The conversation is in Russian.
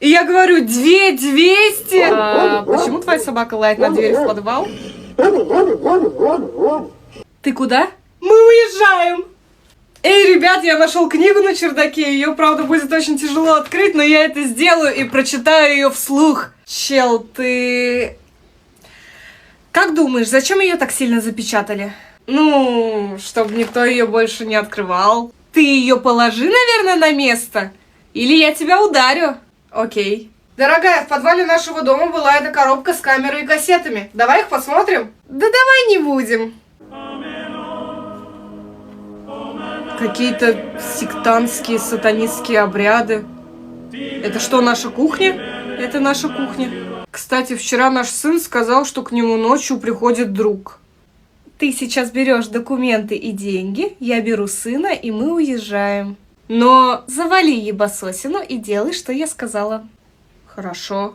И я говорю, 2200. Почему твоя собака лает на дверь в подвал? Ты куда? Мы уезжаем. Эй, ребят, я нашел книгу на чердаке. Ее, правда, будет очень тяжело открыть, но я это сделаю и прочитаю ее вслух. Чел, ты... Как думаешь, зачем ее так сильно запечатали? Ну, чтобы никто ее больше не открывал. Ты ее положи, наверное, на место. Или я тебя ударю. Окей. Дорогая, в подвале нашего дома была эта коробка с камерой и кассетами. Давай их посмотрим? Да давай не будем. Какие-то сектантские, сатанистские обряды. Это что, наша кухня? Это наша кухня. Кстати, вчера наш сын сказал, что к нему ночью приходит друг. Ты сейчас берешь документы и деньги, я беру сына, и мы уезжаем. Но завали ебасосину и делай, что я сказала. Хорошо.